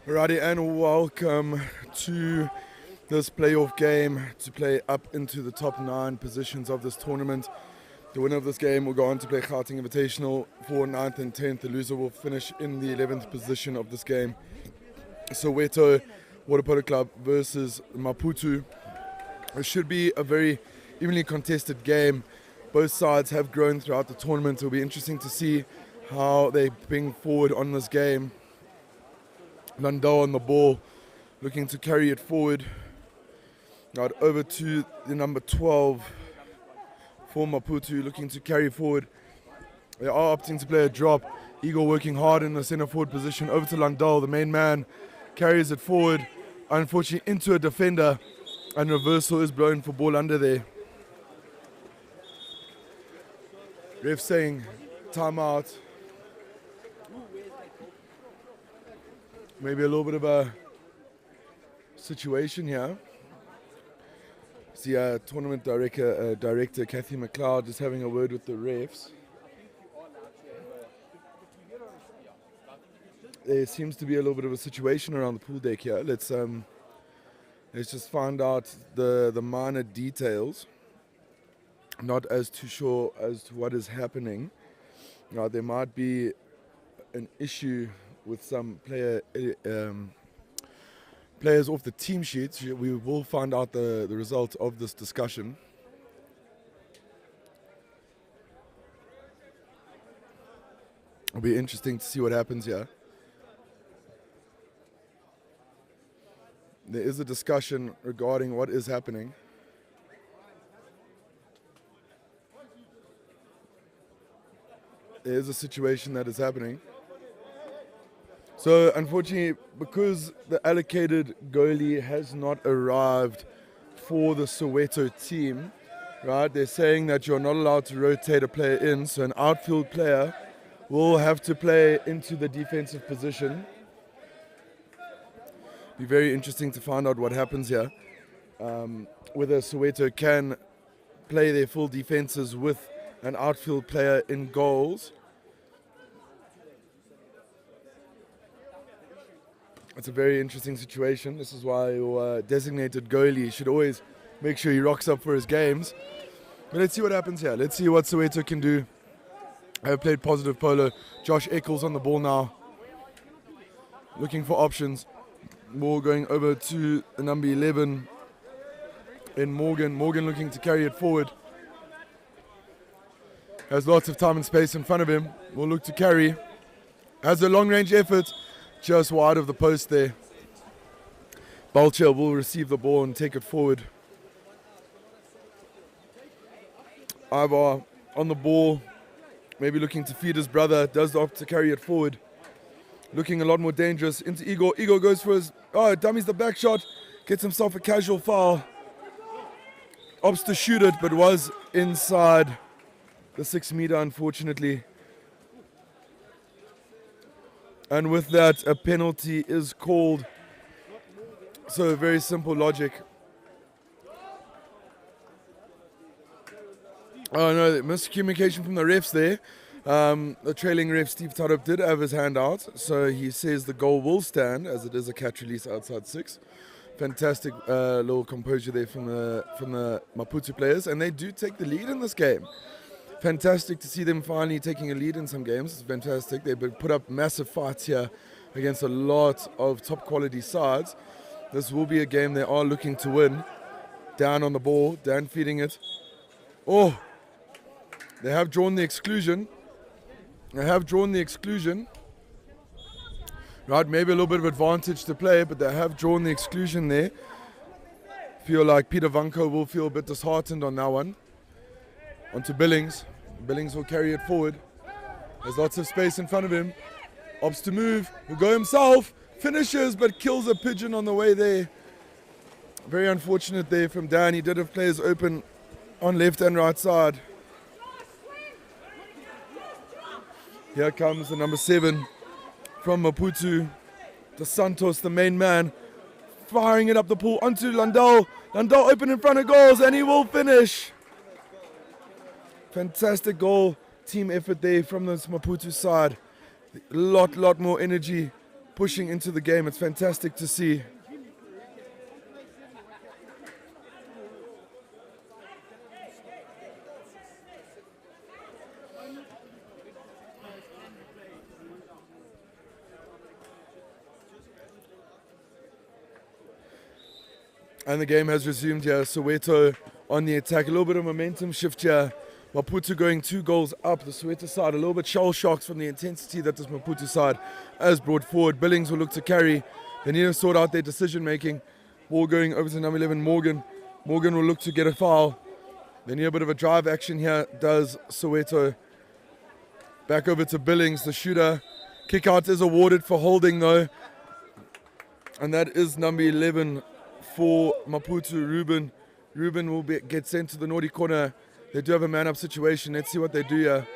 Alrighty, and welcome to this playoff game to play up into the top 9 positions of this tournament. The winner of this game will go on to play Gauteng Invitational for 9th and 10th. The loser will finish in the 11th position of this game. Soweto Water Polo Club versus Maputo. It should be a very evenly contested game. Both sides have grown throughout the tournament. It will be interesting to see how they bring forward on this game. Inanda on the ball, looking to carry it forward. Right over to the number 12 for Maputo, looking to carry forward. They are opting to play a drop. Eagle working hard in the center forward position. Over to Landau, the main man, carries it forward. Unfortunately into a defender, and reversal is blown for ball under there. Ref saying timeout. Maybe a little bit of a situation here. See, tournament director Kathy McLeod just having a word with the refs. There seems to be a little bit of a situation around the pool deck here. Let's just find out the minor details. Not as too sure as to what is happening. Now, there might be an issue with some players off the team sheets. We will find out the result of this discussion. It'll be interesting to see what happens here. There is a discussion regarding what is happening. There is a situation that is happening. So unfortunately, because the allocated goalie has not arrived for the Soweto team, right, they're saying that you're not allowed to rotate a player in, so an outfield player will have to play into the defensive position. Be very interesting to find out what happens here. Whether Soweto can play their full defenses with an outfield player in goals. It's a very interesting situation. This is why your designated goalie should always make sure he rocks up for his games. But let's see what happens here. Let's see what Soweto can do. I have played positive polo. Josh Eccles on the ball now. Looking for options. Ball going over to the number 11 in Morgan. Morgan looking to carry it forward. Has lots of time and space in front of him. Will look to carry. Has a long range effort. Just wide of the post there. Balcher will receive the ball and take it forward. Ivar on the ball, maybe looking to feed his brother, does opt to carry it forward. Looking a lot more dangerous into Igor. Igor goes for his, dummies the back shot, gets himself a casual foul. Opts to shoot it, but was inside the 6 meter, unfortunately. And with that, a penalty is called. So very simple logic. Oh no, miscommunication from the refs there. The trailing ref, Steve Tarup, did have his hand out. So he says the goal will stand as it is a catch release outside 6. Fantastic little composure there from the Maputo players. And they do take the lead in this game. Fantastic to see them finally taking a lead in some games. It's fantastic. They put up massive fights here against a lot of top quality sides. This will be a game they are looking to win. Dan on the ball, Dan feeding it. Oh, they have drawn the exclusion. Right, maybe a little bit of advantage to play, but they have drawn the exclusion there. Feel like Peter Vanko will feel a bit disheartened on that one. Onto Billings. Billings will carry it forward. There's lots of space in front of him. Opts to move. Will go himself. Finishes, but kills a pigeon on the way there. Very unfortunate there from Dan. He did have players open on left and right side. Here comes the number 7 from Maputo. Dos Santos, the main man, firing it up the pool onto Landau. Landau open in front of goals, and he will finish. Fantastic goal, team effort there from the Maputo side. Lot more energy pushing into the game. It's fantastic to see. And the game has resumed here. Soweto on the attack. A little bit of momentum shift here. Maputo going 2 goals up. The Soweto side a little bit shell-shocked from the intensity that this Maputo side has brought forward. Billings will look to carry. They need to sort out their decision-making. Ball going over to number 11, Morgan. Morgan will look to get a foul. They need a bit of a drive action here, does Soweto. Back over to Billings, the shooter. Kick out is awarded for holding, though. And that is number 11 for Maputo, Ruben. Ruben will get sent to the naughty corner. They do have a man-up situation. Let's see what they do here.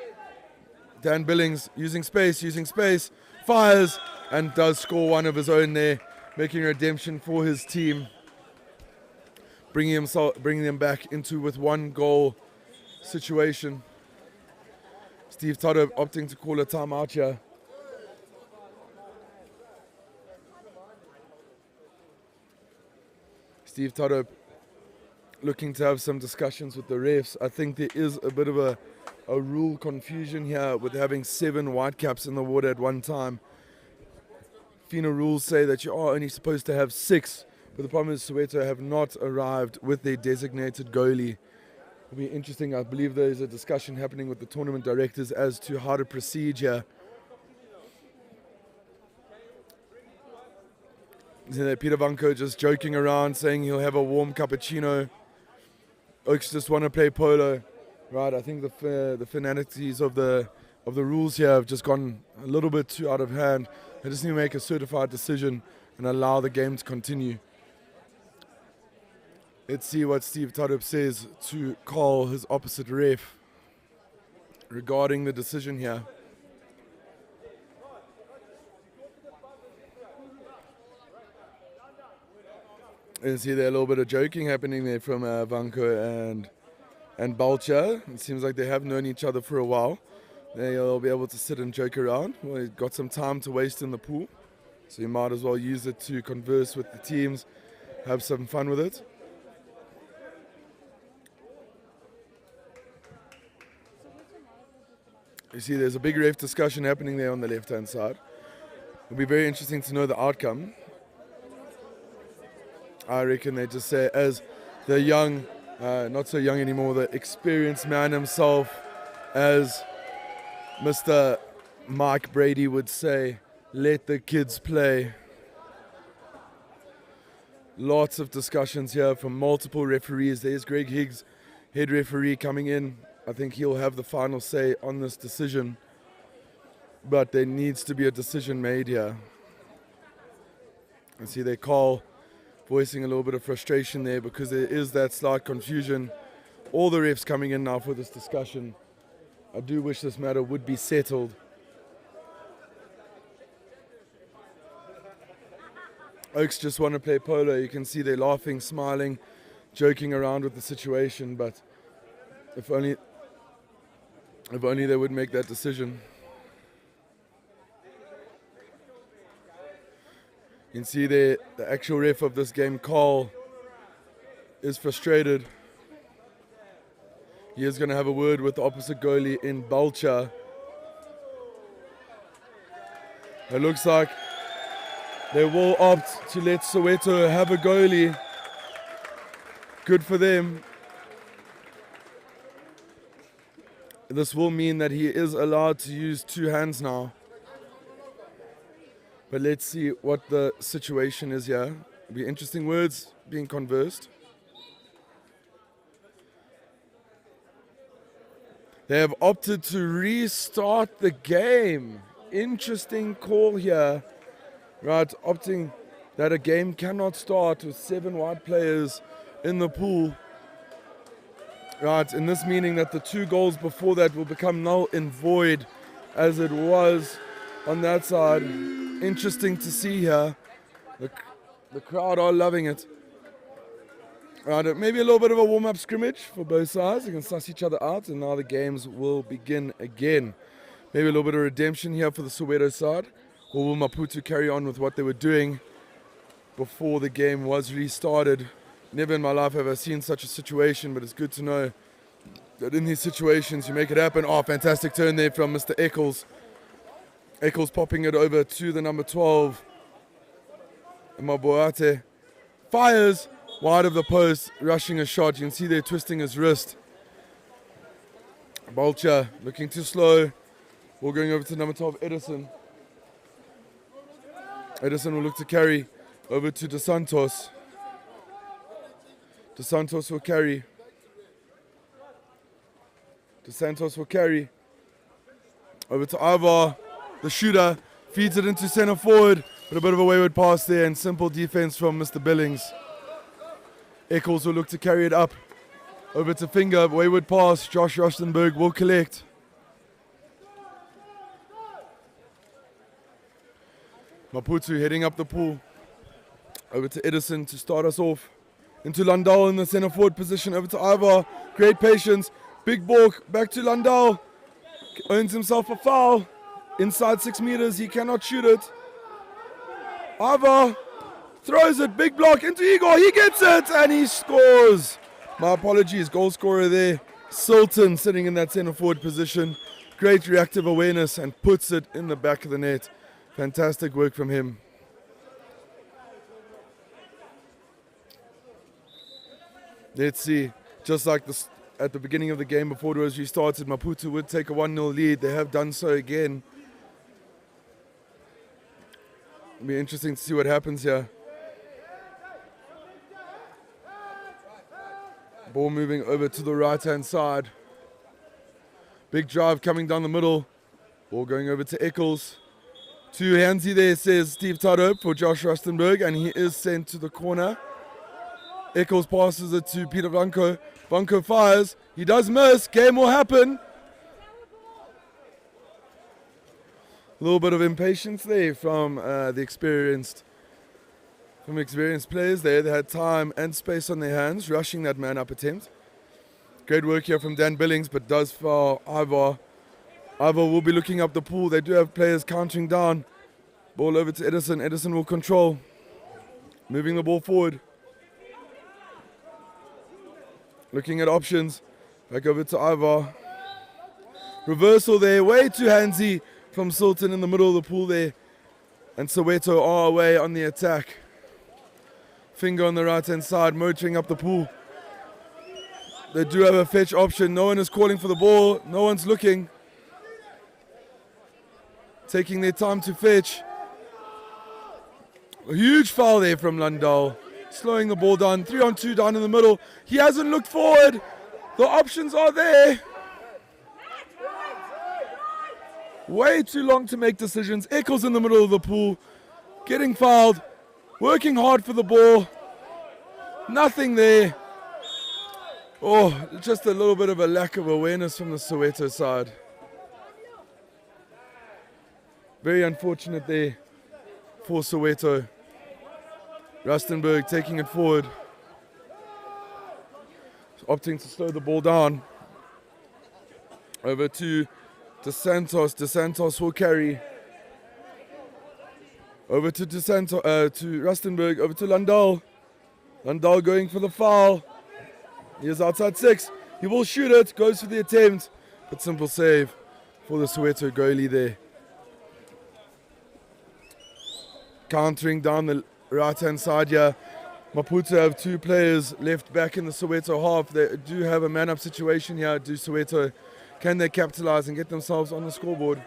Dan Billings using space, fires, and does score one of his own there, making redemption for his team, bringing them back into with 1 goal situation. Steve Toto opting to call a timeout here. Steve Toto looking to have some discussions with the refs. I think there is a bit of a rule confusion here with having 7 Whitecaps in the water at one time. FINA rules say that you are only supposed to have 6, but the problem is Soweto have not arrived with their designated goalie. It'll be interesting. I believe there is a discussion happening with the tournament directors as to how to proceed here. Isn't there Peter Vanko just joking around, saying he'll have a warm cappuccino? Oaks just want to play polo, right? I think the finalities of the rules here have just gone a little bit too out of hand. They just need to make a certified decision and allow the game to continue. Let's see what Steve Tadup says to call his opposite ref regarding the decision here. You see there a little bit of joking happening there from Vanko and Balcha. It seems like they have known each other for a while. They'll be able to sit and joke around. Well, he's got some time to waste in the pool, so you might as well use it to converse with the teams, have some fun with it. You see there's a big ref discussion happening there on the left-hand side. It'll be very interesting to know the outcome. I reckon they just say, as the young, not so young anymore, the experienced man himself, as Mr. Mike Brady would say, let the kids play. Lots of discussions here from multiple referees. There's Greg Higgs, head referee, coming in. I think he'll have the final say on this decision, but there needs to be a decision made here. I see they call voicing a little bit of frustration there because there is that slight confusion. All the refs coming in now for this discussion. I do wish this matter would be settled. Oaks just want to play polo. You can see they're laughing, smiling, joking around with the situation, but if only they would make that decision. You can see there, the actual ref of this game, Carl, is frustrated. He is going to have a word with the opposite goalie in Balcha. It looks like they will opt to let Soweto have a goalie. Good for them. This will mean that he is allowed to use 2 hands now. But let's see what the situation is here. It'll be interesting words being conversed. They have opted to restart the game. Interesting call here. Right, opting that a game cannot start with 7 white players in the pool. Right, in this meaning that the 2 goals before that will become null and void as it was on that side. Interesting to see here. The crowd are loving it. Right, maybe a little bit of a warm-up scrimmage for both sides. They can suss each other out, and now the games will begin again. Maybe a little bit of redemption here for the Soweto side. Or will Maputo carry on with what they were doing before the game was restarted? Never in my life have I seen such a situation, but it's good to know that in these situations you make it happen. Oh, fantastic turn there from Mr. Eccles. Eccles popping it over to the number 12. And Maboate fires wide of the post, rushing a shot. You can see there twisting his wrist. Balcha looking too slow. Ball going over to number 12, Edison. Edison will look to carry over to De Santos. De Santos will carry. De Santos will carry. Over to Ivar, the shooter. Feeds it into center forward. But a bit of a wayward pass there and simple defense from Mr. Billings. Eccles will look to carry it up. Over to Finger. Wayward pass. Josh Rustenberg will collect. Maputo heading up the pool. Over to Edison to start us off. Into Landau in the center forward position. Over to Ivar. Great patience. Big ball back to Landau. Earns himself a foul. Inside 6 meters. He cannot shoot it. Ivar throws it. Big block into Igor. He gets it and he scores. My apologies. Goal scorer there. Sultan sitting in that center forward position. Great reactive awareness and puts it in the back of the net. Fantastic work from him. Let's see, just like this at the beginning of the game before it was restarted, Maputo would take a 1-0 lead. They have done so again. It'll be interesting to see what happens here. Ball moving over to the right-hand side. Big drive coming down the middle. Ball going over to Eccles. Too handsy there, says Steve Tudhope for Josh Rustenberg, and he is sent to the corner. Eccles passes it to Peter Blanco. Blanco fires. He does miss. Game will happen. A little bit of impatience there from experienced players there. They had time and space on their hands, rushing that man-up attempt. Great work here from Dan Billings, but does foul Ivar. Ivar will be looking up the pool. They do have players countering down. Ball over to Edison. Edison will control. Moving the ball forward. Looking at options. Back over to Ivar. Reversal there. Way too handsy from Sultan in the middle of the pool there. And Soweto are away on the attack. Finger on the right-hand side, motoring up the pool. They do have a fetch option. No one is calling for the ball. No one's looking. Taking their time to fetch. A huge foul there from Landau. Slowing the ball down. 3-on-2 down in the middle. He hasn't looked forward. The options are there. Way too long to make decisions. Eccles in the middle of the pool. Getting fouled. Working hard for the ball. Nothing there. Oh, just a little bit of a lack of awareness from the Soweto side. Very unfortunate there for Soweto. Rustenberg taking it forward. Opting to slow the ball down. Over to De Santos. De Santos will carry. Over to to Rustenberg. Over to Landau. Landau going for the foul. He is outside 6. He will shoot it. Goes for the attempt. But simple save for the Soweto goalie there. Countering down the right-hand side here. Maputo have 2 players left back in the Soweto half. They do have a man-up situation here. Do Soweto, can they capitalize and get themselves on the scoreboard?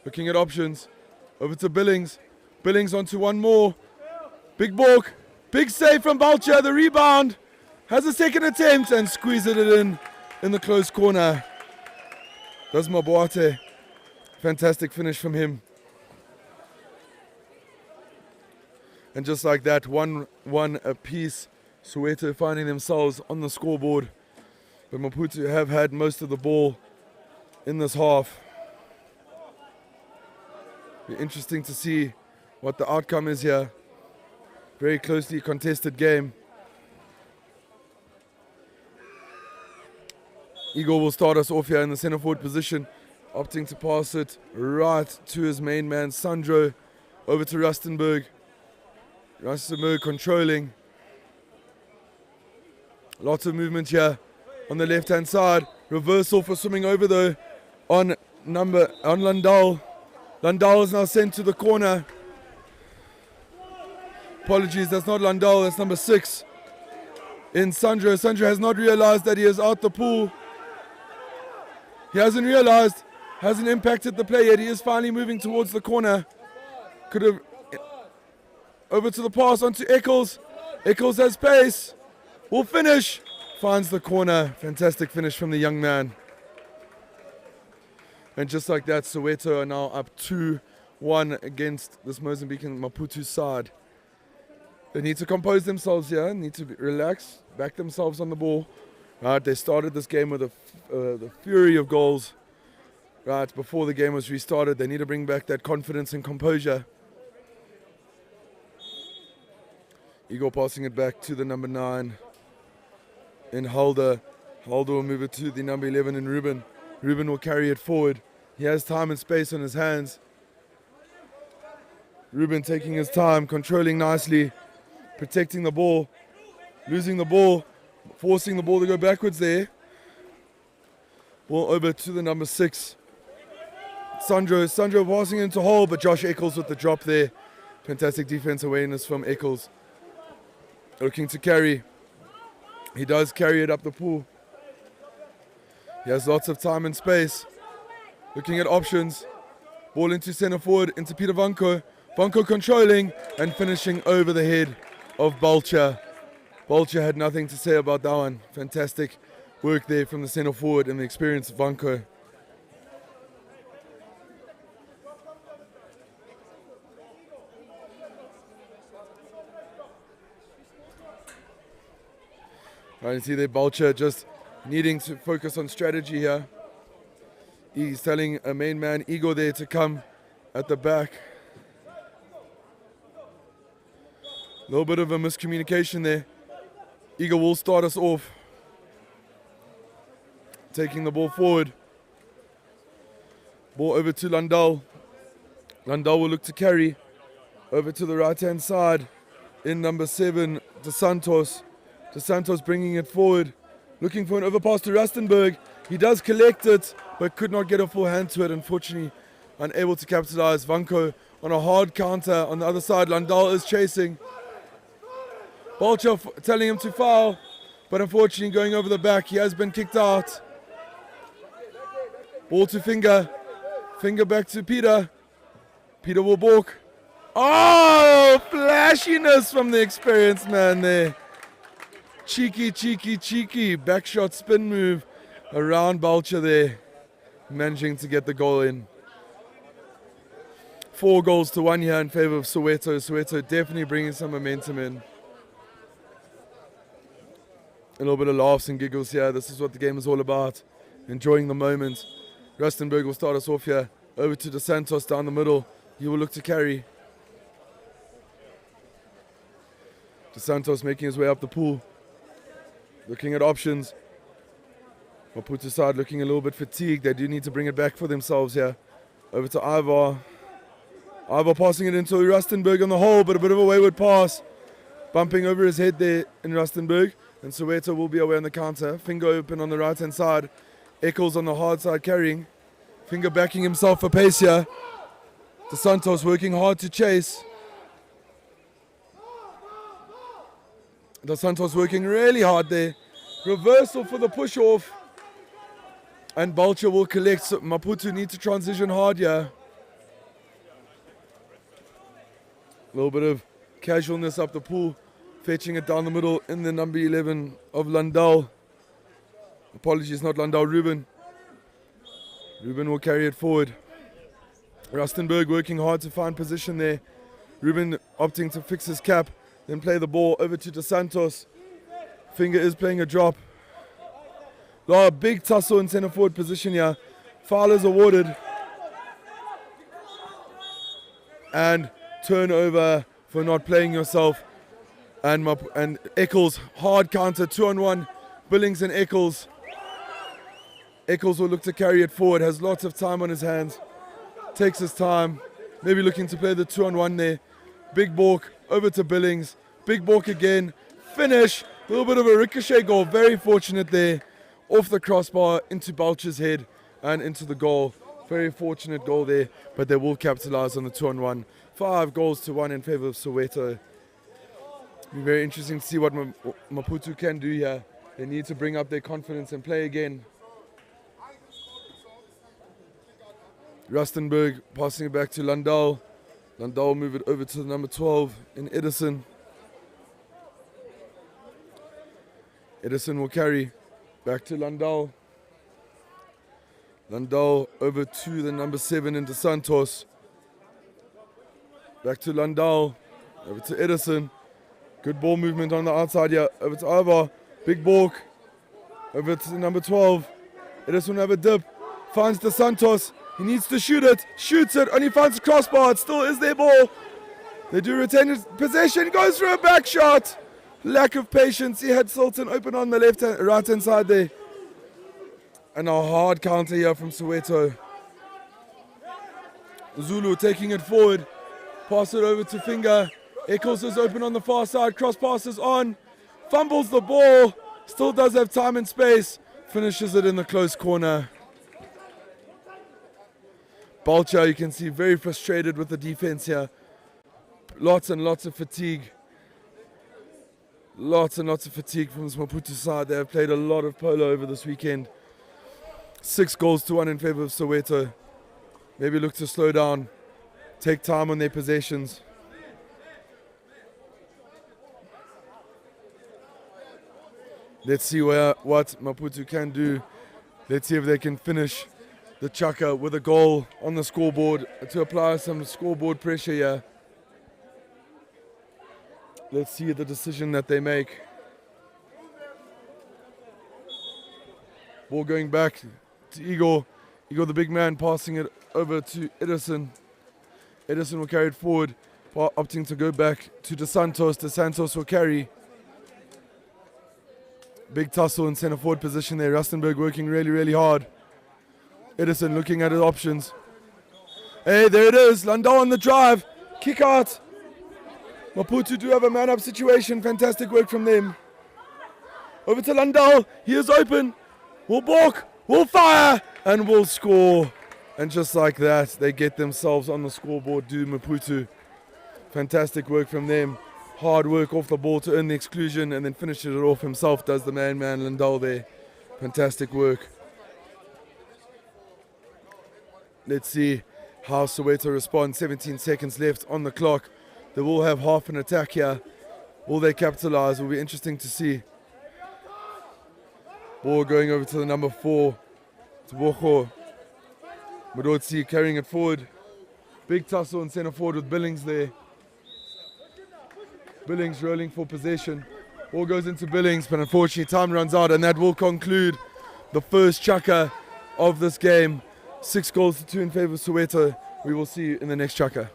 Looking at options. Over to Billings. Billings onto one more. Big balk. Big save from Balcha. The rebound. Has a second attempt and squeezes it in the close corner. Does Maboate. Fantastic finish from him. And just like that, 1-1 apiece. Soweto finding themselves on the scoreboard. But Maputo have had most of the ball in this half. Be interesting to see what the outcome is here. Very closely contested game. Igor will start us off here in the center forward position. opting to pass it right to his main man, Sandro, over to Rustenburg. Rustenburg controlling. Lots of movement here on the left-hand side. Reversal for swimming over though on Landau. Landau is now sent to the corner. Apologies, that's not Landau, that's number 6. In Sandro. Sandro has not realized that he is out the pool. He hasn't realized, hasn't impacted the play yet. He is finally moving towards the corner. Could have, over to the pass onto Eccles. Eccles has pace, will finish, finds the corner. Fantastic finish from the young man. And just like that, Soweto are now up 2-1 against this Mozambican Maputo side. They need to compose themselves here, need to relax, back themselves on the ball. Right, they started this game with the fury of goals. Right, before the game was restarted, they need to bring back that confidence and composure. Igor passing it back to the number 9 in Halder. Halder will move it to the number 11 in Ruben. Ruben will carry it forward. He has time and space on his hands. Ruben taking his time, controlling nicely, protecting the ball, losing the ball, forcing the ball to go backwards there. Ball over to the number 6. Sandro passing into hole, but Josh Eccles with the drop there. Fantastic defense awareness from Eccles. Looking to carry. He does carry it up the pool. He has lots of time and space. Looking at options. Ball into centre forward, into Peter Vanko. Vanko controlling and finishing over the head of Balcha. Balcha had nothing to say about that one. Fantastic work there from the centre forward and the experienced Vanko. Right, you see there Balcha just needing to focus on strategy here. He's telling a main man, Igor, there to come at the back. A little bit of a miscommunication there. Igor will start us off. Taking the ball forward. Ball over to Landau. Landau will look to carry. Over to the right-hand side. In number 7, De Santos. De Santos bringing it forward. Looking for an overpass to Rustenburg. He does collect it, but could not get a full hand to it. Unfortunately, unable to capitalize. Vanko on a hard counter on the other side. Landau is chasing. Balcha telling him to foul, but unfortunately going over the back. He has been kicked out. Ball to Finger. Finger back to Peter. Peter will balk. Oh, flashiness from the experienced man there. Cheeky. Back shot spin move around Balcha there. Managing to get the goal in. 4 goals to 1 here in favor of Soweto. Soweto definitely bringing some momentum in. A little bit of laughs and giggles here. This is what the game is all about. Enjoying the moment. Rustenburg will start us off here. Over to De Santos down the middle. He will look to carry. De Santos making his way up the pool. Looking at options. Maputo side looking a little bit fatigued. They do need to bring it back for themselves here. Over to Ivar. Ivar passing it into Rustenburg on the hole, but a bit of a wayward pass. Bumping over his head there in Rustenburg. And Soweto will be away on the counter. Finger open on the right-hand side. Eccles on the hard side carrying. Finger backing himself for pace here. De Santos working hard to chase. De Santos working really hard there. Reversal for the push-off. And Balcha will collect. So Maputo need to transition hard here. A little bit of casualness up the pool. Fetching it down the middle in the number 11 of Landau. Apologies, not Landau, Ruben. Ruben will carry it forward. Rustenburg working hard to find position there. Ruben opting to fix his cap. Then play the ball over to De Santos. Finger is playing a drop. A big tussle in centre forward position here. Foul is awarded. And turnover for not playing yourself. And Eccles, hard counter, 2-on-1. Billings and Eccles. Eccles will look to carry it forward, has lots of time on his hands, takes his time, maybe looking to play the 2-on-1 there. Big Bork over to Billings, Big Bork again, finish, a little bit of a ricochet goal, very fortunate there, off the crossbar, into Balcher's head and into the goal. Very fortunate goal there, but they will capitalise on the 2-on-1. 5-1 in favour of Soweto. Be very interesting to see what Maputo can do here. They need to bring up their confidence and play again. Rustenburg passing it back to Landau. Landau move it over to the number 12 in Edison. Edison will carry back to Landau. Landau over to the number 7 in De Santos. Back to Landau. Over to Edison. Good ball movement on the outside here. Over to Ivar. Big Bork. Over to the number 12. Edison will have a dip. Finds De Santos. He needs to shoot it. Shoots it. Only finds the crossbar. It still is their ball. They do retain his possession. Goes for a back shot. Lack of patience. He had Sultan open on the right hand side there. And a hard counter here from Soweto. Zulu taking it forward. Pass it over to Finger. Eccles is open on the far side. Cross passes on. Fumbles the ball. Still does have time and space. Finishes it in the close corner. Balcha, you can see, very frustrated with the defense here. Lots and lots of fatigue. Lots and lots of fatigue from this Maputo side. They have played a lot of polo over this weekend. 6-1 in favour of Soweto. Maybe look to slow down. Take time on their possessions. Let's see what Maputo can do. Let's see if they can finish the Chaka with a goal on the scoreboard to apply some scoreboard pressure here. Let's see the decision that they make. Ball going back to Igor. Igor, the big man, passing it over to Edison. Edison will carry it forward, opting to go back to De Santos. De Santos will carry. Big tussle in centre forward position there. Rustenburg working really, really hard. Edison looking at his options. Hey, there it is. Landau on the drive. Kick out. Maputo do have a man-up situation. Fantastic work from them. Over to Landau. He is open. Will balk. Will fire. And will score. And just like that, they get themselves on the scoreboard, do Maputo. Fantastic work from them. Hard work off the ball to earn the exclusion and then finishes it off himself, does the man Landau there. Fantastic work. Let's see how Soweto responds. 17 seconds left on the clock. They will have half an attack here. Will they capitalise? Will be interesting to see. Ball going over to the number 4. To Bocho. Modotsi carrying it forward. Big tussle in centre forward with Billings there. Billings rolling for possession. Ball goes into Billings, but unfortunately time runs out, and that will conclude the first Chaka of this game. 6-2 in favour of Soweto. We will see you in the next Chaka.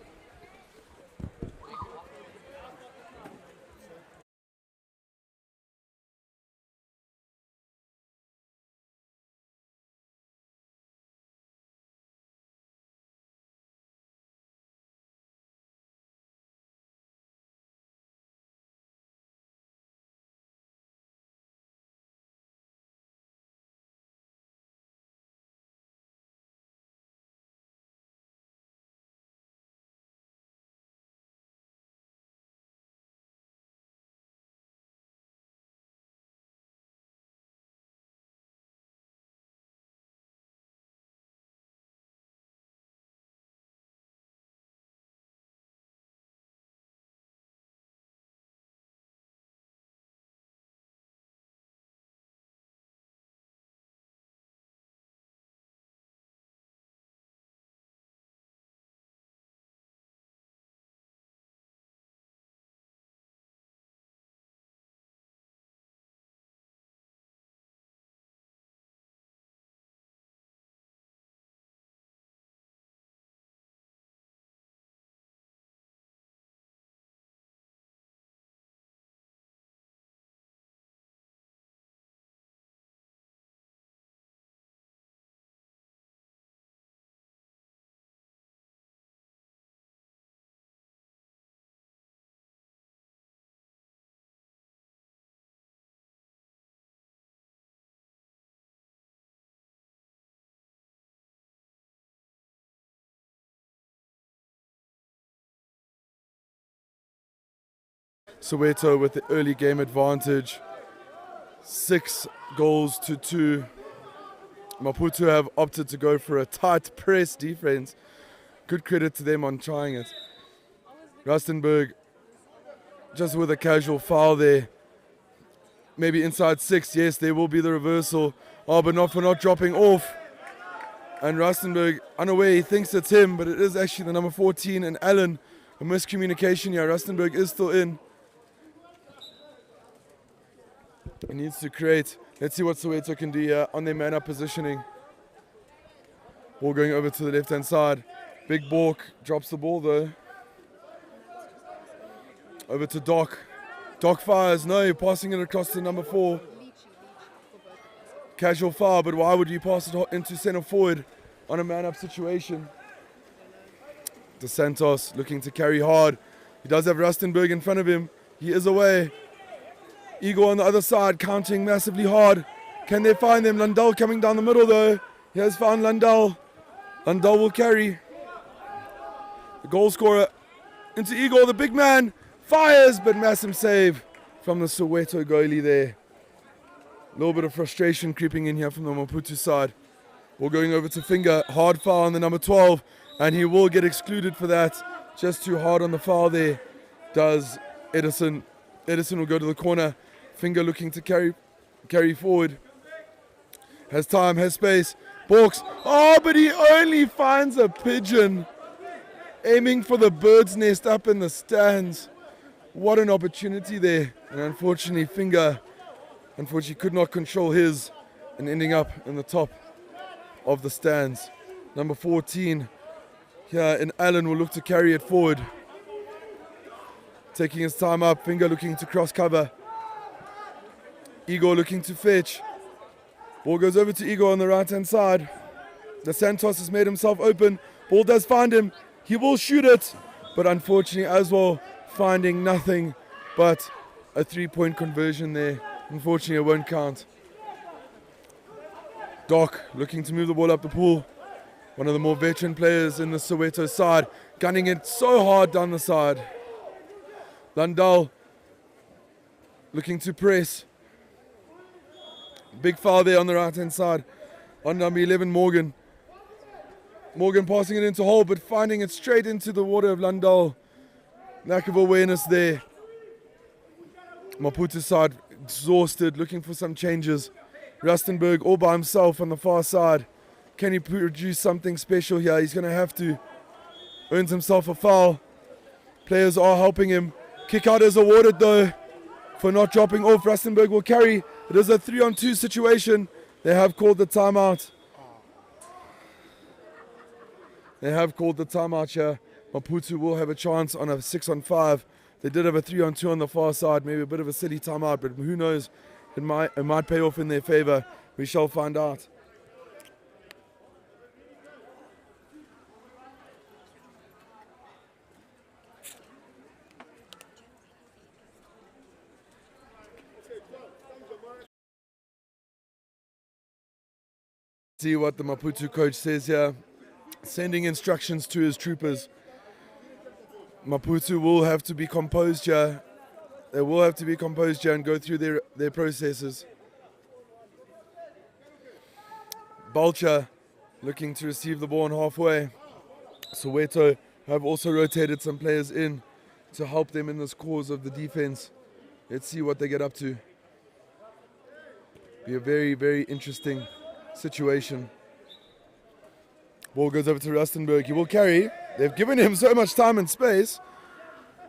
Soweto with the early game advantage. 6 goals to 2. Maputo have opted to go for a tight press defense. Good credit to them on trying it. Rustenburg just with a casual foul there. Maybe inside 6. Yes, there will be the reversal. Oh, but not for not dropping off. And Rustenburg, unaware, he thinks it's him, but it is actually the number 14 and Allen. A miscommunication here. Rustenburg is still in. He needs to create. Let's see what Soweto can do here on their man-up positioning. Ball going over to the left-hand side. Big Bork drops the ball though. Over to Doc. Doc fires. No, passing it across to number 4. Casual foul, but why would you pass it into centre forward on a man-up situation? De Santos looking to carry hard. He does have Rustenburg in front of him. He is away. Igor on the other side, counting massively hard. Can they find them? Landau coming down the middle though. He has found Landau. Landau will carry. The goal scorer into Igor, the big man. Fires, but massive save from the Soweto goalie there. A little bit of frustration creeping in here from the Maputo side. Ball going over to Finger. Hard foul on the number 12. And he will get excluded for that. Just too hard on the foul there. Does Edison. Edison will go to the corner. Finger looking to carry forward. Has time, has space. Borks. Oh, but he only finds a pigeon. Aiming for the bird's nest up in the stands. What an opportunity there. And unfortunately, Finger could not control his and ending up in the top of the stands. Number 14 here in Allen will look to carry it forward. Taking his time up, Finger looking to cross cover. Igor looking to fetch. Ball goes over to Igor on the right hand side. De Santos has made himself open. Ball does find him. He will shoot it, but unfortunately as well finding nothing but a 3-point conversion there. Unfortunately it won't count. Doc looking to move the ball up the pool. One of the more veteran players in the Soweto side, gunning it so hard down the side. Landau looking to press. Big foul there on the right hand side on number 11 Morgan. Morgan passing it into hole, but finding it straight into the water of Landau. Lack of awareness there. Maputo side exhausted, looking for some changes. Rustenburg all by himself on the far side. Can he produce something special here? He's going to have to. Earns himself a foul. Players are helping him. Kick out is awarded though for not dropping off. Rustenburg will carry. It is a 3-on-2 situation. They have called the timeout. They have called the timeout here. Maputo will have a chance on a 6-on-5. They did have a 3-on-2 on the far side. Maybe a bit of a silly timeout, but who knows? It might pay off in their favor. We shall find out. See what the Maputo coach says here. Sending instructions to his troopers. Maputo will have to be composed here. They will have to be composed here and go through their processes. Balcha looking to receive the ball on halfway. Soweto have also rotated some players in to help them in this cause of the defense. Let's see what they get up to. Be a very, very interesting situation. Ball goes over to Rustenburg. He will carry. They've given him so much time and space.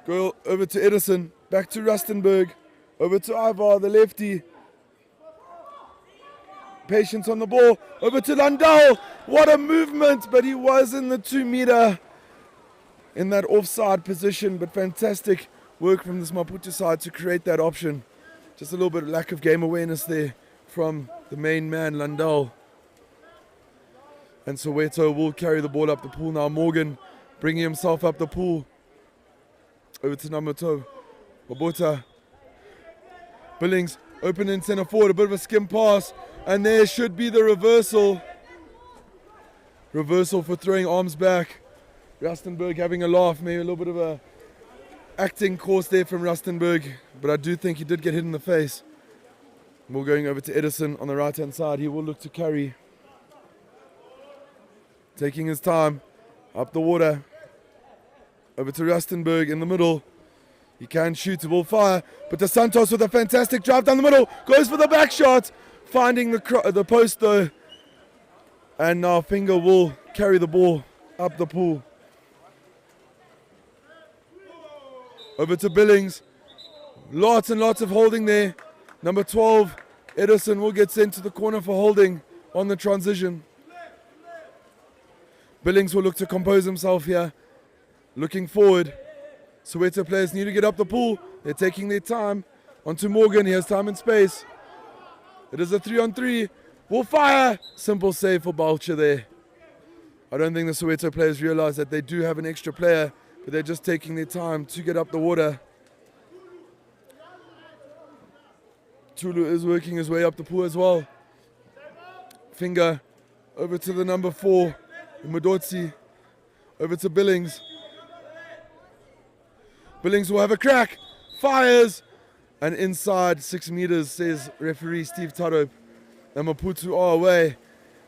Go over to Edison. Back to Rustenburg. Over to Ivar, the lefty. Patience on the ball. Over to Landau. What a movement, but he was in the 2-meter in that offside position. But fantastic work from this Maputo side to create that option. Just a little bit of lack of game awareness there from the main man, Landau. And Soweto will carry the ball up the pool now. Morgan bringing himself up the pool. Over to number 2. Babota. Billings open in centre forward. A bit of a skim pass. And there should be the reversal. Reversal for throwing arms back. Rustenburg having a laugh. Maybe a little bit of a acting course there from Rustenburg, but I do think he did get hit in the face. We're going over to Edison on the right-hand side. He will look to carry. Taking his time, up the water. Over to Rustenburg in the middle. He can shoot, he will fire. But De Santos with a fantastic drive down the middle. Goes for the back shot. Finding the post though. And now Finger will carry the ball up the pool. Over to Billings. Lots and lots of holding there. Number 12, Edison will get sent to the corner for holding on the transition. Billings will look to compose himself here. Looking forward. Soweto players need to get up the pool. They're taking their time. Onto Morgan. He has time and space. It is a 3-on-3. Will fire. Simple save for Balcha there. I don't think the Soweto players realize that they do have an extra player, but they're just taking their time to get up the water. Tulu is working his way up the pool as well. Finger over to the number 4, Mudotsi. Over to Billings. Billings will have a crack. Fires. And inside 6 meters, says referee Steve Tadope. And Maputo are away.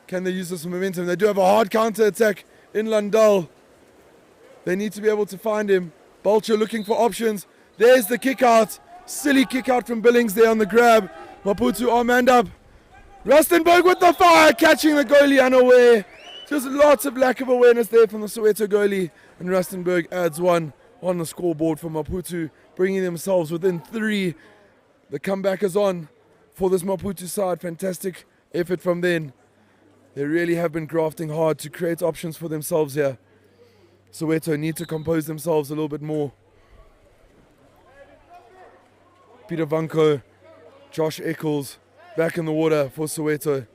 Can they use this momentum? They do have a hard counter attack in Landal. They need to be able to find him. Balcha looking for options. There's the kick out. Silly kick out from Billings there on the grab. Maputo are manned up. Rustenburg with the fire, catching the goalie unaware. Just lots of lack of awareness there from the Soweto goalie. And Rustenburg adds one on the scoreboard for Maputo, bringing themselves within 3. The comeback is on for this Maputo side. Fantastic effort from them. They really have been grafting hard to create options for themselves here. Soweto need to compose themselves a little bit more. Peter Vanko, Josh Eccles back in the water for Soweto.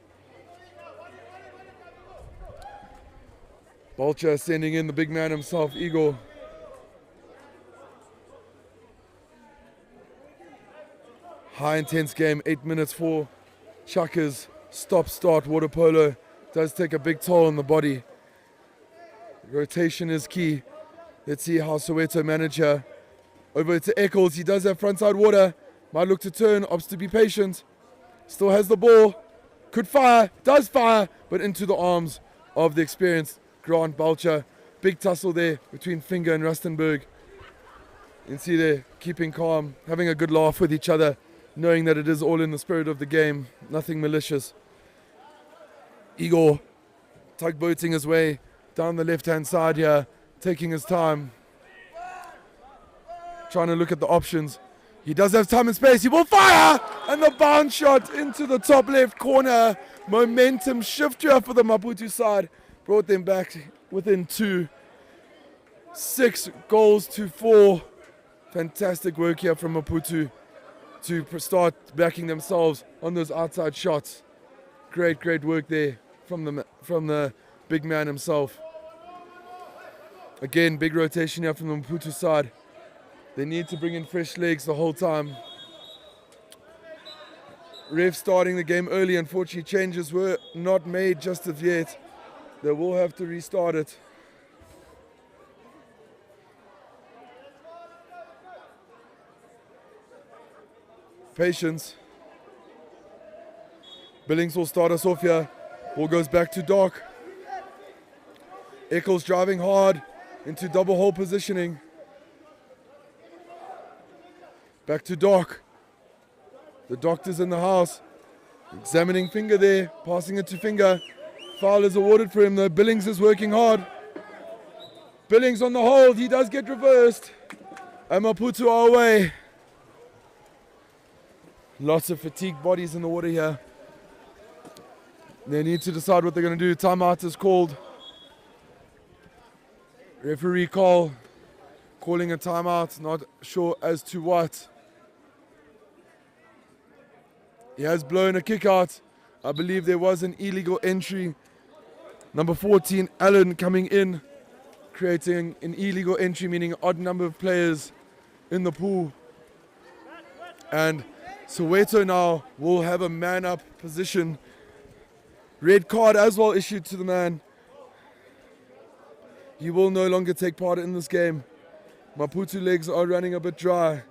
Balcha sending in the big man himself, Igor. High intense game, 8 minutes for Chaka's stop-start water polo. Does take a big toll on the body. Rotation is key. Let's see how Soweto manage here. Over to Eccles, he does have frontside water. Might look to turn, opts to be patient. Still has the ball. Could fire, does fire, but into the arms of the experienced Grant Balcha. Big tussle there between Finger and Rustenburg. You can see they're keeping calm, having a good laugh with each other, knowing that it is all in the spirit of the game, nothing malicious. Igor tugboating his way down the left-hand side here, taking his time, trying to look at the options. He does have time and space. He will fire! And the bounce shot into the top left corner. Momentum shift here for the Maputo side. Brought them back within 2. 6 goals to 4. Fantastic work here from Maputo to start backing themselves on those outside shots. Great work there from the big man himself. Again, big rotation here from the Maputo side. They need to bring in fresh legs the whole time. Ref starting the game early. Unfortunately, changes were not made just as yet. They will have to restart it. Patience. Billings will start us off here. Ball goes back to Doc. Eccles driving hard into double hole positioning. Back to Doc. The doctor's in the house. Examining Finger there. Passing it to Finger. Foul is awarded for him though. Billings is working hard. Billings on the hold. He does get reversed. And Maputo are away. Lots of fatigued bodies in the water here. They need to decide what they're going to do. Timeout is called. Referee calling a timeout. Not sure as to what. He has blown a kick out. I believe there was an illegal entry. Number 14, Allen, coming in, creating an illegal entry, meaning an odd number of players in the pool. And Soweto now will have a man-up position. Red card as well issued to the man. He will no longer take part in this game. Maputo legs are running a bit dry.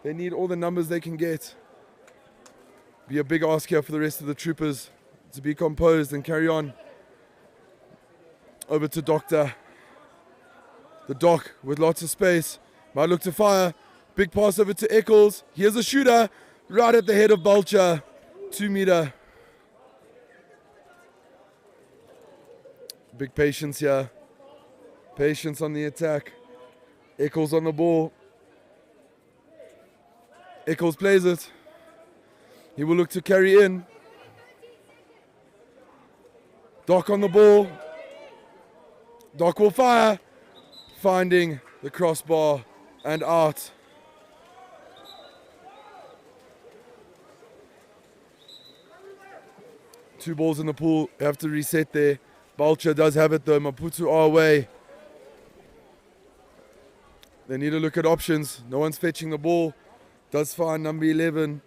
They need all the numbers they can get. Be a big ask here for the rest of the troopers to be composed and carry on. Over to Doctor. The Doc with lots of space. Might look to fire. Big pass over to Eccles. Here's a shooter right at the head of Vulture. 2 meter. Big patience here. Patience on the attack. Eccles on the ball. Eccles plays it. He will look to carry in. Doc on the ball. Doc will fire. Finding the crossbar and out. Two balls in the pool. Have to reset there. Vulture does have it though. Maputo are away. They need to look at options. No one's fetching the ball. Does find number 11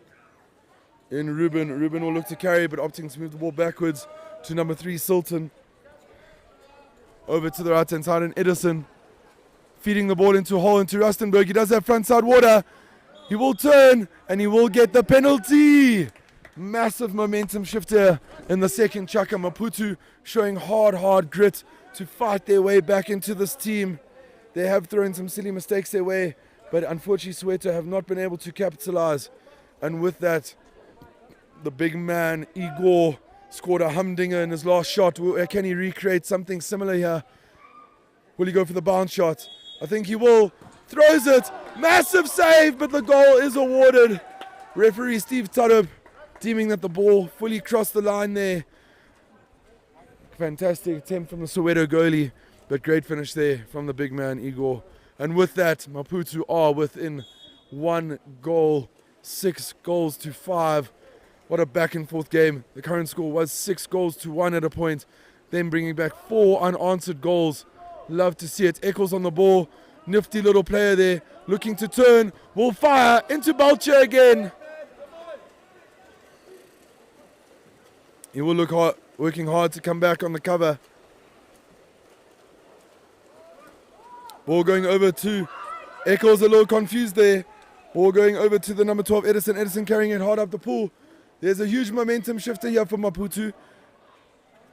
in Ruben. Ruben will look to carry, but opting to move the ball backwards to number 3, Silton. Over to the right-hand side, and Edison feeding the ball into a hole into Rustenburg. He does have front-side water. He will turn, and he will get the penalty. Massive momentum shifter in the second chukka. Maputo showing hard grit to fight their way back into this team. They have thrown some silly mistakes their way, but unfortunately Soweto have not been able to capitalize. And with that, the big man, Igor, scored a humdinger in his last shot. Can he recreate something similar here? Will he go for the bounce shot? I think he will. Throws it. Massive save, but the goal is awarded. Referee Steve Tarup deeming that the ball fully crossed the line there. Fantastic attempt from the Soweto goalie, but great finish there from the big man, Igor. And with that, Maputo are within 1 goal, 6 goals to 5. What a back and forth game. The current score was 6 goals to 1 at a point. Then bringing back 4 unanswered goals. Love to see it. Eccles on the ball. Nifty little player there. Looking to turn. Will fire into Vulture again. He will look hard, working hard to come back on the cover. Ball going over to Eccles, a little confused there. Ball going over to the number 12, Edison. Edison carrying it hard up the pool. There's a huge momentum shifter here for Maputo.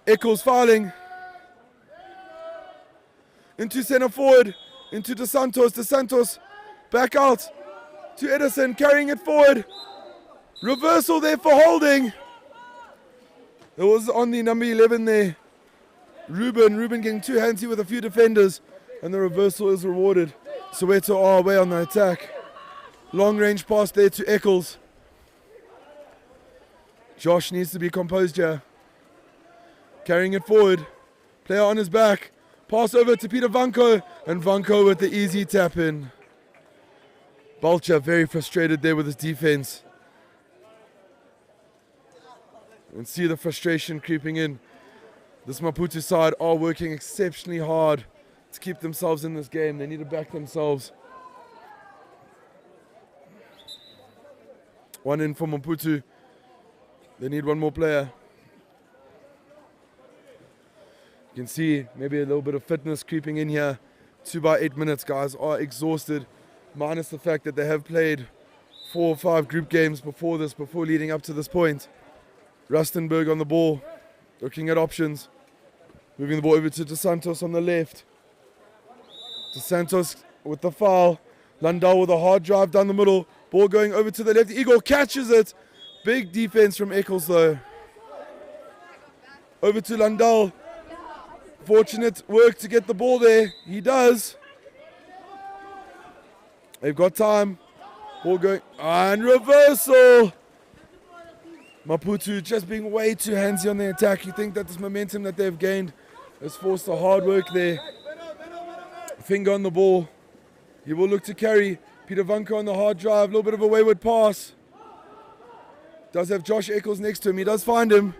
Eccles fouling. Into centre forward. Into De Santos. De Santos back out to Edison, carrying it forward. Reversal there for holding. It was on the number 11 there. Ruben getting too handsy with a few defenders. And the reversal is rewarded. Soweto are away on the attack. Long range pass there to Eccles. Josh needs to be composed here. Carrying it forward. Player on his back. Pass over to Peter Vanko. And Vanko with the easy tap in. Vulture very frustrated there with his defense. And see the frustration creeping in. This Maputo side are working exceptionally hard to keep themselves in this game. They need to back themselves. 1 in for Maputo. They need 1 more player. You can see maybe a little bit of fitness creeping in here. 2 by 8 minutes, guys are exhausted. Minus the fact that they have played 4 or 5 group games before leading up to this point. Rustenburg on the ball, looking at options. Moving the ball over to De Santos on the left. De Santos with the foul. Landau with a hard drive down the middle. Ball going over to the left. Igor catches it. Big defense from Eccles though. Over to Landau. Fortunate work to get the ball there. He does. They've got time. Ball going. And reversal. Maputo just being way too handsy on the attack. You think that this momentum that they've gained has forced the hard work there. Finger on the ball. He will look to carry. Peter Vanko on the hard drive. A little bit of a wayward pass. Does have Josh Eccles next to him. He does find him.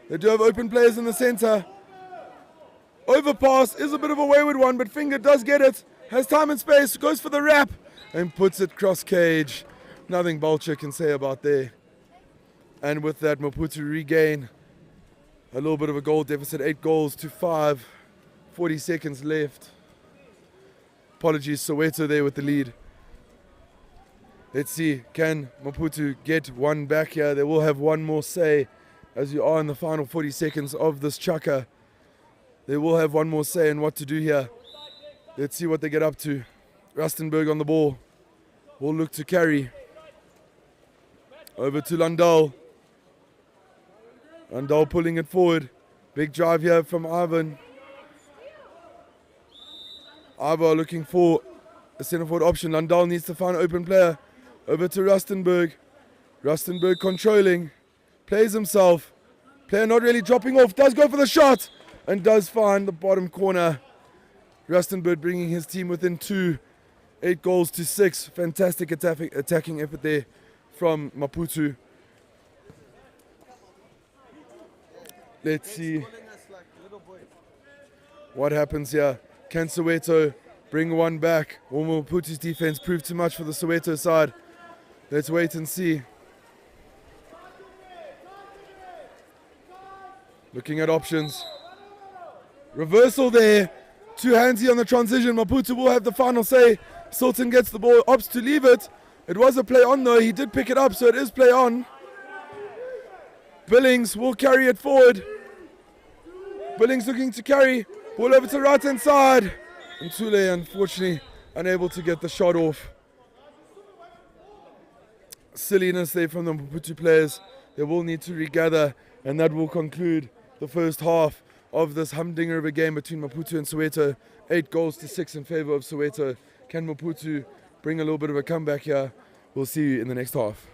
They do have open players in the center. Overpass is a bit of a wayward one, but Finger does get it. Has time and space. Goes for the wrap and puts it cross cage. Nothing Vulture can say about there. And with that, Maputo regain a little bit of a goal deficit. 8 goals to 5. 40 seconds left. Apologies, Soweto there with the lead. Let's see, can Maputo get one back here? They will have one more say as you are in the final 40 seconds of this chukka. They will have one more say in what to do here. Let's see what they get up to. Rustenburg on the ball. Will look to carry. Over to Landau. Landau pulling it forward. Big drive here from Ivan. Ivan looking for a centre forward option. Landau needs to find an open player. Over to Rustenburg. Rustenburg controlling. Plays himself. Player not really dropping off. Does go for the shot. And does find the bottom corner. Rustenburg bringing his team within 2. 8 goals to 6. Fantastic attacking effort there from Maputo. Let's see what happens here. Can Soweto bring one back? Or will Maputo's defense prove too much for the Soweto side? Let's wait and see. Looking at options. Reversal there. 2 handsy on the transition. Maputo will have the final say. Sultan gets the ball, opts to leave it. It was a play on though. He did pick it up, so it is play on. Billings will carry it forward. Billings looking to carry. Ball over to right hand side. And Tule unfortunately unable to get the shot off. Silliness there from the Maputo players. They will need to regather, and that will conclude the first half of this humdinger of a game between Maputo and Soweto. 8 goals to 6 in favour of Soweto. Can Maputo bring a little bit of a comeback here? We'll see you in the next half.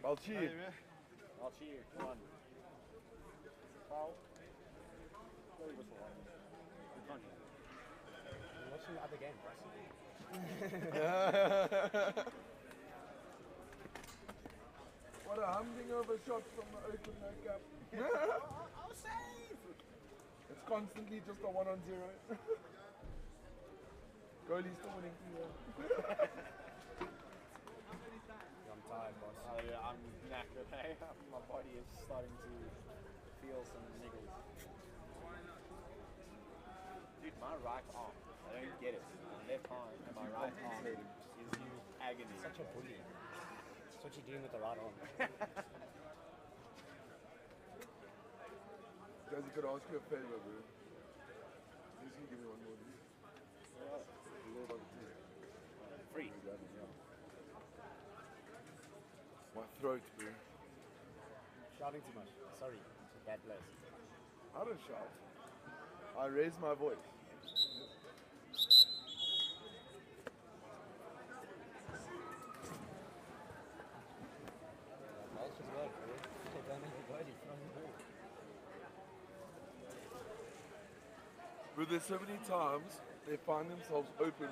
I'll cheer. I'll cheer. Come on. Foul. Bloody whistle on. You can't hear. I'm watching the other game, What a humdinger of a shot from the open no gap. I'll save! It's constantly just a 1-on-0. Goalie's still winning 2-1. I'm tired, boss. Oh, yeah, I'm knackered, hey? My body is starting to feel some niggles. Dude, my right arm, I don't get it. My left arm and my right arm is you agony. Such a bully. That's what you're doing with the right arm. Guys, you could ask you a favor, bro. Please can you give me one more, dude? Free. My throat, bro. Shouting too much. Sorry, it's a bad place. I don't shout. I raise my voice. But there's so many times they find themselves open.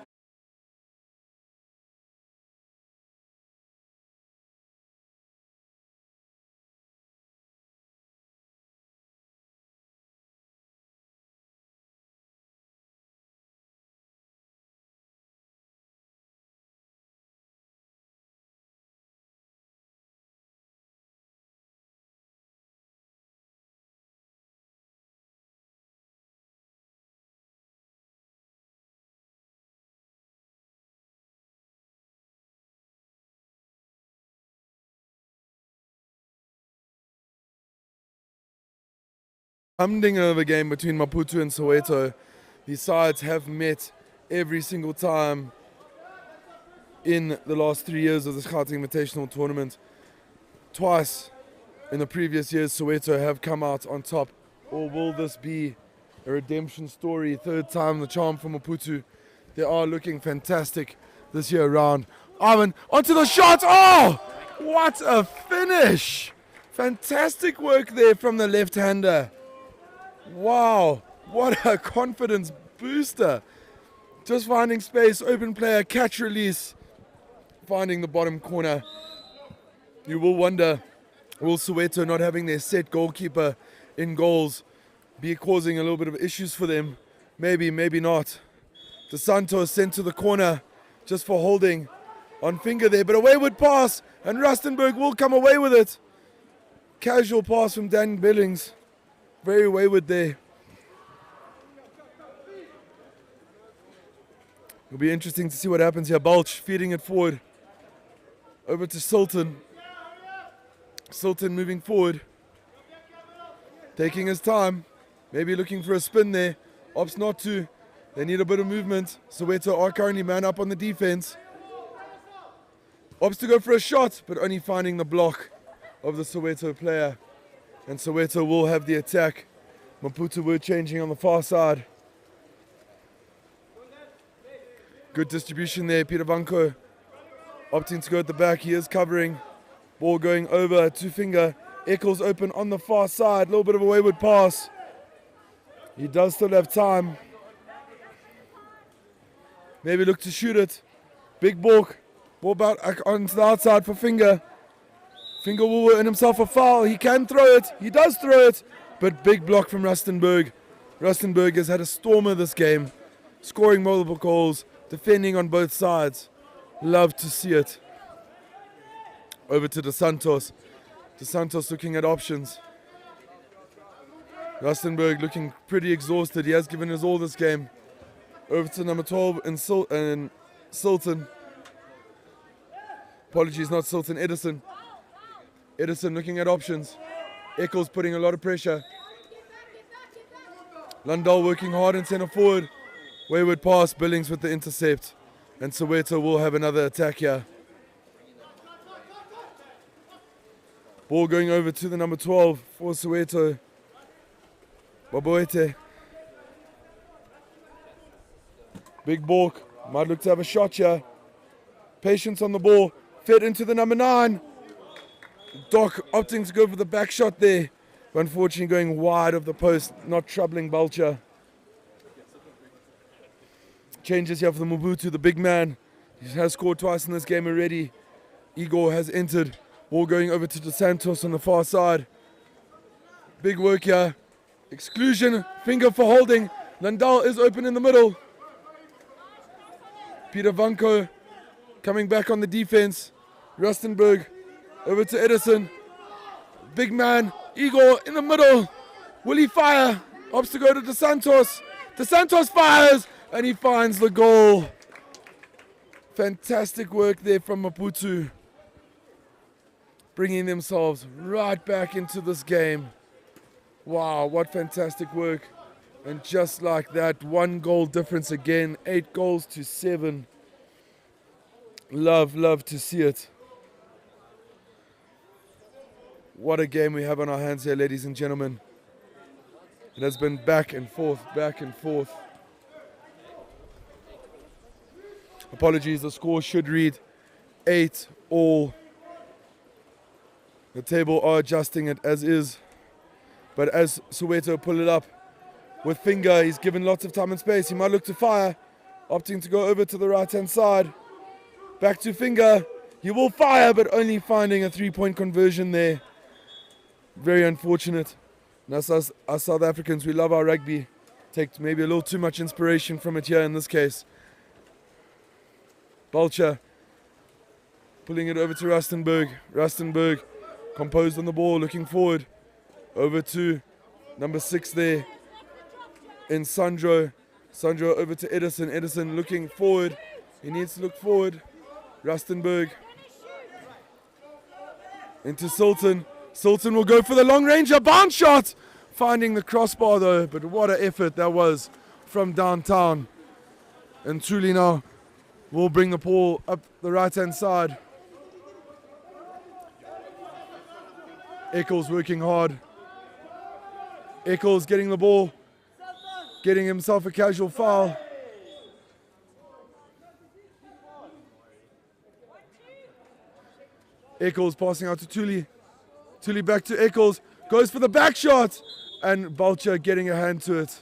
Humdinger of a game between Maputo and Soweto. These sides have met every single time in the last 3 years of this Gauteng Invitational tournament. Twice in the previous years, Soweto have come out on top. Or will this be a redemption story? Third time the charm for Maputo. They are looking fantastic this year around. Ivan onto the shot. Oh! What a finish! Fantastic work there from the left-hander. Wow, what a confidence booster. Just finding space, open player, catch release, finding the bottom corner. You will wonder, will Soweto not having their set goalkeeper in goals be causing a little bit of issues for them? Maybe, maybe not. De Santos sent to the corner just for holding on finger there, but a wayward pass, and Rustenburg will come away with it. Casual pass from Dan Billings, very wayward there. It'll be interesting to see what happens here. Balch feeding it forward. Over to Sultan. Sultan moving forward. Taking his time. Maybe looking for a spin there. Opts not to. They need a bit of movement. Soweto are currently man up on the defense. Opts to go for a shot, but only finding the block of the Soweto player. And Soweto will have the attack. Maputo were changing on the far side. Good distribution there. Peter Vanko opting to go at the back. He is covering. Ball going over to finger. Eccles open on the far side. A little bit of a wayward pass. He does still have time. Maybe look to shoot it. Big balk. Ball back onto the outside for Finger. Finger will earn himself a foul. He can throw it. He does throw it. But big block from Rustenburg. Rustenburg has had a stormer this game. Scoring multiple goals. Defending on both sides. Love to see it. Over to De Santos. De Santos looking at options. Rustenburg looking pretty exhausted. He has given his all this game. Over to number 12 and Sultan. Apologies, not Sultan, Edison. Edison looking at options. Eccles putting a lot of pressure. Landau working hard in centre forward. Wayward pass, Billings with the intercept. And Soweto will have another attack here. Ball going over to the number 12 for Soweto. Baboete. Big balk. Might look to have a shot here. Patience on the ball. Fed into the number 9. Doc opting to go for the back shot there. But unfortunately going wide of the post. Not troubling Balcha. Changes here for the Maputo, the big man. He has scored twice in this game already. Igor has entered. Ball going over to De Santos on the far side. Big work here. Exclusion. Finger for holding. Landau is open in the middle. Peter Vanko coming back on the defense. Rustenburg over to Edison. Big man. Igor in the middle. Will he fire? Opts to go to De Santos. De Santos fires. And he finds the goal. Fantastic work there from Maputo. Bringing themselves right back into this game. Wow, what fantastic work. And just like that, 1 goal difference again. 8 goals to 7. Love to see it. What a game we have on our hands here, ladies and gentlemen. It has been back and forth, back and forth. Apologies, the score should read 8-all. The table are adjusting it as is. But as Soweto pull it up with Finger, he's given lots of time and space. He might look to fire, opting to go over to the right-hand side. Back to Finger. He will fire, but only finding a 3-point conversion there. Very unfortunate. And us South Africans, we love our rugby. Take maybe a little too much inspiration from it here in this case. Balcha pulling it over to Rustenburg. Rustenburg composed on the ball, looking forward. Over to number 6 there in Sandro. Sandro over to Edison. Edison looking forward. He needs to look forward. Rustenburg into Sultan. Sultan will go for the long ranger bounce shot. Finding the crossbar though, but what an effort that was from downtown. And truly now will bring the ball up the right-hand side. Eccles working hard. Eccles getting the ball. Getting himself a casual foul. Eccles passing out to Tuli. Tuli back to Eccles. Goes for the back shot. And Vulture getting a hand to it.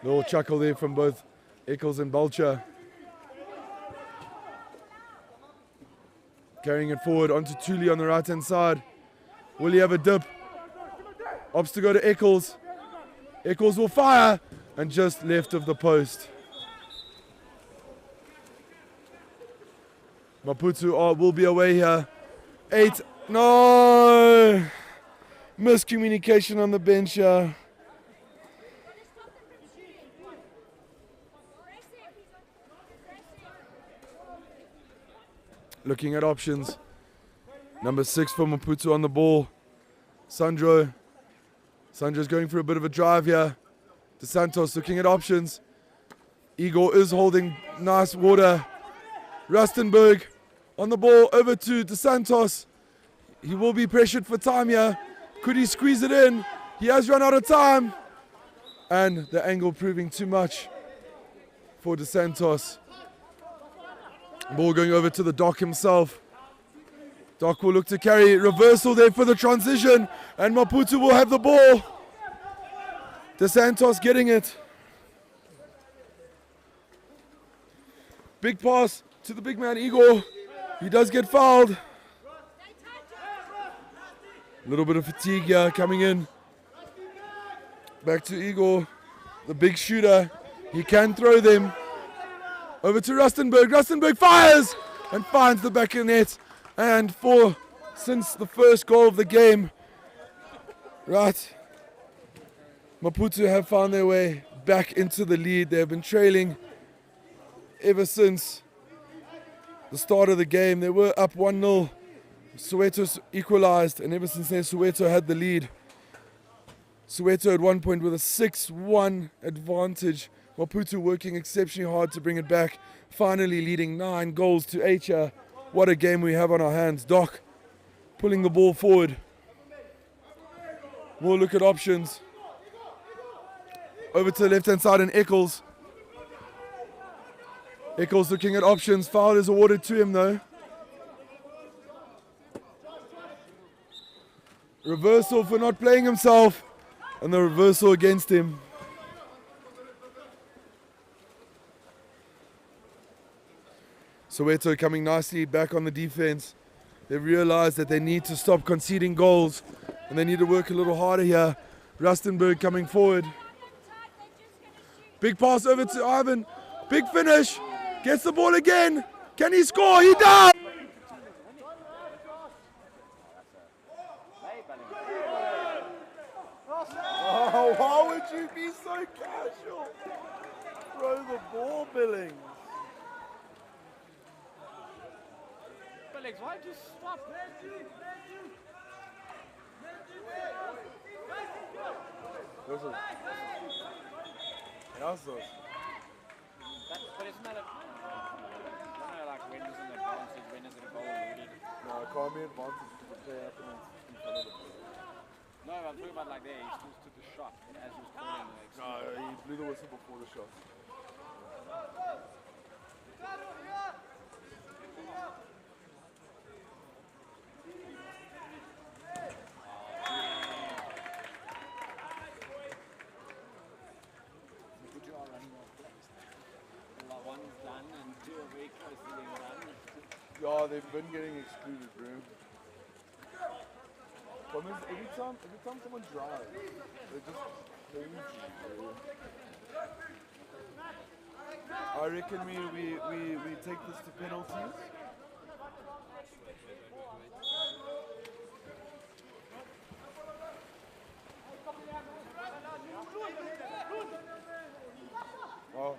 Little chuckle there from both Eccles and Vulture. Carrying it forward onto Tuli on the right hand side. Will he have a dip? Opts to go to Eccles. Eccles will fire and just left of the post. Maputo will be away here. 8. No! Miscommunication on the bench here. Looking at options. Number 6 for Maputo on the ball. Sandro's going for a bit of a drive here. De Santos looking at options. Igor is holding nice water. Rustenburg on the ball over to De Santos. He will be pressured for time here. Could he squeeze it in? He has run out of time. And the angle proving too much for De Santos. Ball going over to the Doc himself. Doc will look to carry. Reversal there for the transition. And Maputo will have the ball. De Santos getting it. Big pass to the big man Igor. He does get fouled. A little bit of fatigue here coming in. Back to Igor, the big shooter. He can throw them. Over to Rustenburg. Rustenburg fires and finds the back of the net. And since the first goal of the game, right, Maputo have found their way back into the lead. They have been trailing ever since the start of the game. They were up 1-0. Soweto equalized, and ever since then, Soweto had the lead. Soweto at one point with a 6-1 advantage. Maputo working exceptionally hard to bring it back, finally leading 9 goals to 8 here. What a game we have on our hands. Doc pulling the ball forward. We'll look at options. Over to the left-hand side and Eccles. Eccles looking at options. Foul is awarded to him though. Reversal for not playing himself. And the reversal against him. Soweto coming nicely back on the defense. They've realized that they need to stop conceding goals. And they need to work a little harder here. Rustenburg coming forward. Big pass over to Ivan. Big finish. Gets the ball again. Can he score? He does! Oh, why would you be so casual? Throw the ball, Billings. Billings, why don't you stop? Listen. How's those? But isn't that like when is an advantage, when is it a goal already? No, it can't be advantage because the play happened in front of the player. No, I'm talking about like there, he still took the shot as he was calling. Like, No, he blew the whistle before the shot. One's done and 2 are very close to being done. Yeah, they've been getting excluded, bro. Every time someone drives, they just change you, bro. I reckon we take this to penalties. Oh,